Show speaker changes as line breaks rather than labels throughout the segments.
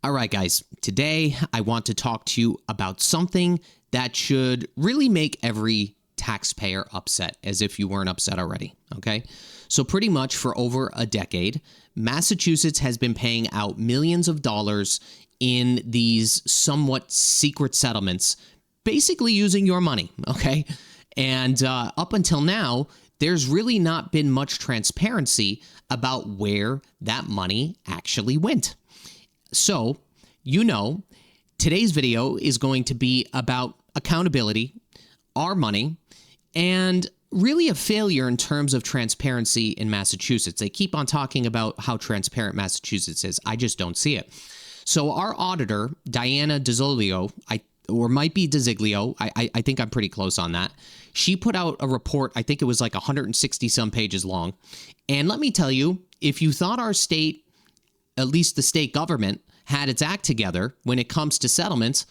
All right, guys, today I want to talk to you about something that should really make every taxpayer upset, as if you weren't upset already, okay? So pretty much for over a decade, Massachusetts has been paying out millions of dollars in these somewhat secret settlements, basically using your money, okay? And up until now, there's really not been much transparency about where that money actually went. So, today's video is going to be about accountability, our money, and really a failure in terms of transparency in Massachusetts. They keep on talking about how transparent Massachusetts is. I just don't see it. So our auditor, Diana DeZiglio, or might be DeZiglio, I think I'm pretty close on that. She put out a report, I think it was like 160 some pages long. And let me tell you, if you thought our state, at least the state government, had its act together when it comes to settlements,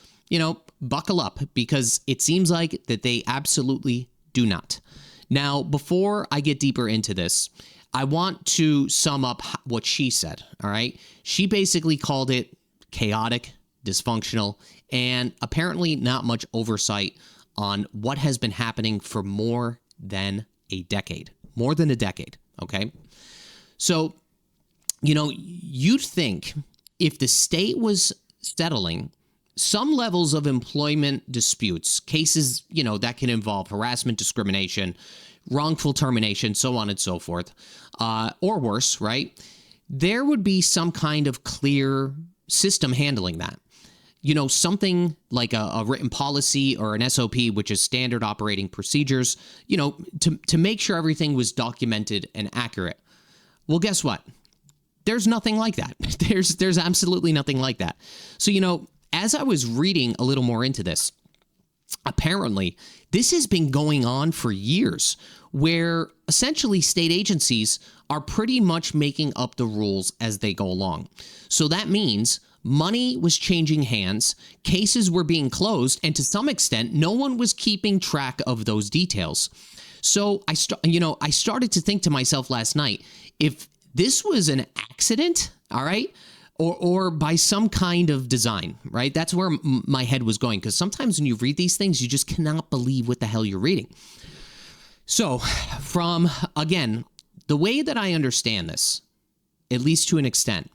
buckle up, because it seems like that they absolutely do not. Now, before I get deeper into this, I want to sum up what she said, all right? She basically called it chaotic, dysfunctional, and apparently not much oversight on what has been happening for more than a decade. More than a decade, okay? So, you'd think if the state was settling some levels of employment disputes, cases, that can involve harassment, discrimination, wrongful termination, so on and so forth, or worse, right? There would be some kind of clear system handling that. Something like a written policy or an SOP, which is standard operating procedures, to make sure everything was documented and accurate. Well, guess what? There's nothing like that. There's absolutely nothing like that. So, as I was reading a little more into this, apparently this has been going on for years, where essentially state agencies are pretty much making up the rules as they go along. So that means money was changing hands, cases were being closed, and to some extent, no one was keeping track of those details. So I started to think to myself last night, if this was an accident, all right, or by some kind of design, right? That's where my head was going, because sometimes when you read these things, you just cannot believe what the hell you're reading. So again, the way that I understand this, at least to an extent,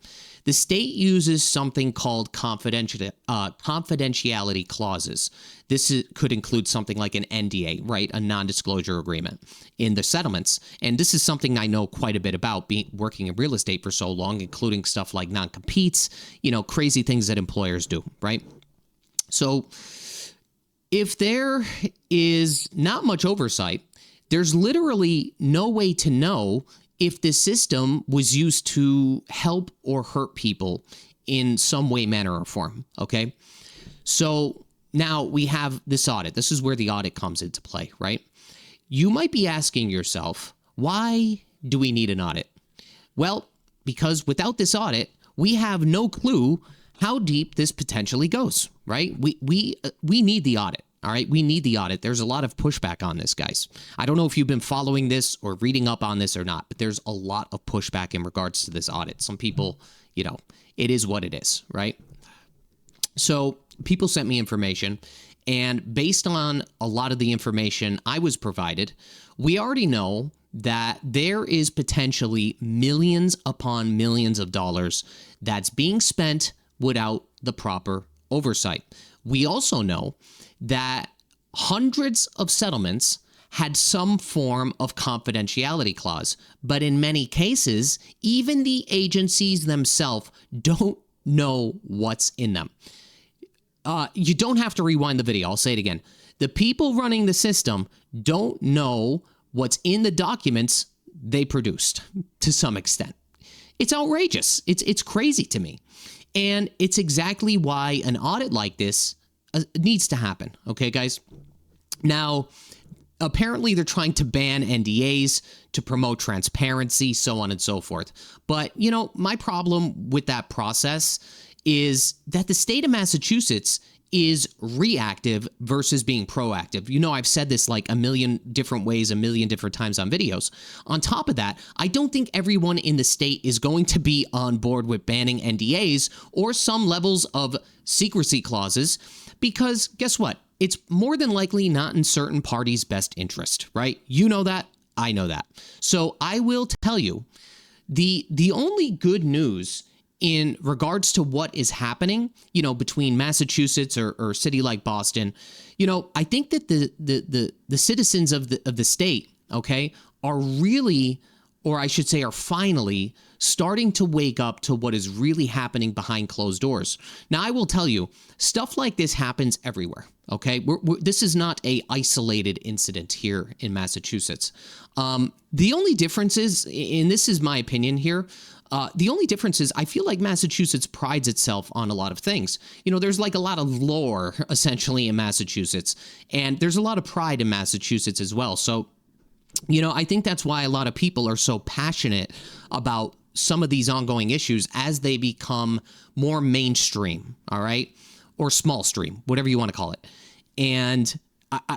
the state uses something called confidentiality clauses. This could include something like an NDA, right? A non-disclosure agreement in the settlements. And this is something I know quite a bit about, working in real estate for so long, including stuff like non-competes, crazy things that employers do, right? So if there is not much oversight, there's literally no way to know if the system was used to help or hurt people in some way, manner, or form, okay? So now we have this audit. This is where the audit comes into play, right? You might be asking yourself, why do we need an audit? Well, because without this audit, we have no clue how deep this potentially goes, right? We need the audit. All right, we need the audit. There's a lot of pushback on this, guys. I don't know if you've been following this or reading up on this or not, but there's a lot of pushback in regards to this audit. Some people, it is what it is, right? So people sent me information, and based on a lot of the information I was provided, we already know that there is potentially millions upon millions of dollars that's being spent without the proper oversight. We also know that hundreds of settlements had some form of confidentiality clause, but in many cases, even the agencies themselves don't know what's in them. You don't have to rewind the video. I'll say it again. The people running the system don't know what's in the documents they produced to some extent. It's outrageous. It's crazy to me. And it's exactly why an audit like this needs to happen. Okay, guys? Now, apparently they're trying to ban NDAs to promote transparency, so on and so forth. But, my problem with that process is that the state of Massachusetts is reactive versus being proactive. You know, I've said this like a million different ways, a million different times on videos. On top of that, I don't think everyone in the state is going to be on board with banning NDAs or some levels of secrecy clauses, because guess what? It's more than likely not in certain parties' best interest, right? You know that. I know that. So I will tell you, the only good news in regards to what is happening, you know, between Massachusetts or a city like Boston, you know, I think that the citizens of the state, okay, are really, or I should say are finally starting to wake up to what is really happening behind closed doors. Now, I will tell you, stuff like this happens everywhere, okay? This is not a isolated incident here in Massachusetts. The only difference is, and this is my opinion here, the only difference is I feel like Massachusetts prides itself on a lot of things. You know, there's like a lot of lore, essentially, in Massachusetts, and there's a lot of pride in Massachusetts as well. So, you know, I think that's why a lot of people are so passionate about some of these ongoing issues as they become more mainstream, all right? Or small stream, whatever you want to call it. And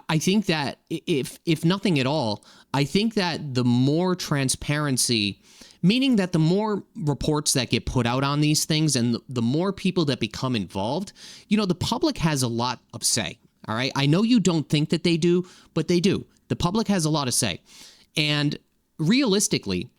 I think that if nothing at all, I think that the more transparency, meaning that the more reports that get put out on these things and the more people that become involved, you know, the public has a lot of say, all right? I know you don't think that they do, but they do. The public has a lot of say. And realistically,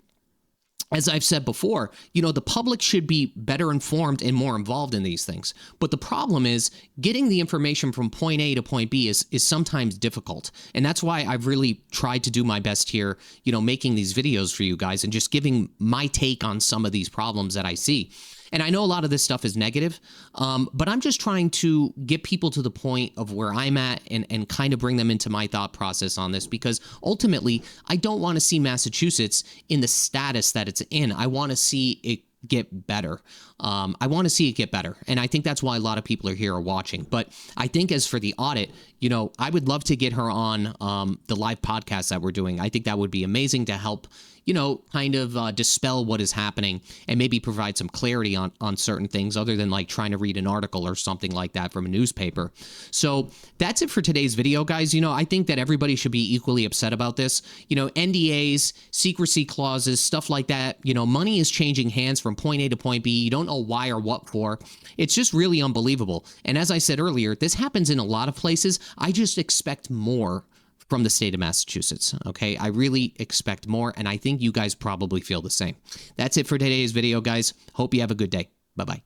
as I've said before, you know, the public should be better informed and more involved in these things. But the problem is getting the information from point A to point B is sometimes difficult. And that's why I've really tried to do my best here, you know, making these videos for you guys and just giving my take on some of these problems that I see. And I know a lot of this stuff is negative, but I'm just trying to get people to the point of where I'm at and kind of bring them into my thought process on this, because ultimately, I don't want to see Massachusetts in the status that it's in. I want to see it get better. I want to see it get better. And I think that's why a lot of people are here watching. But I think as for the audit, you know, I would love to get her on the live podcast that we're doing. I think that would be amazing to help, you know, kind of dispel what is happening and maybe provide some clarity on certain things other than like trying to read an article or something like that from a newspaper. So that's it for today's video, guys. You know, I think that everybody should be equally upset about this. You know, NDAs, secrecy clauses, stuff like that. You know, money is changing hands from point A to point B. You don't know why or what for. It's just really unbelievable. And as I said earlier, this happens in a lot of places. I just expect more from the state of Massachusetts, okay? I really expect more, and I think you guys probably feel the same. That's it for today's video, guys. Hope you have a good day. Bye-bye.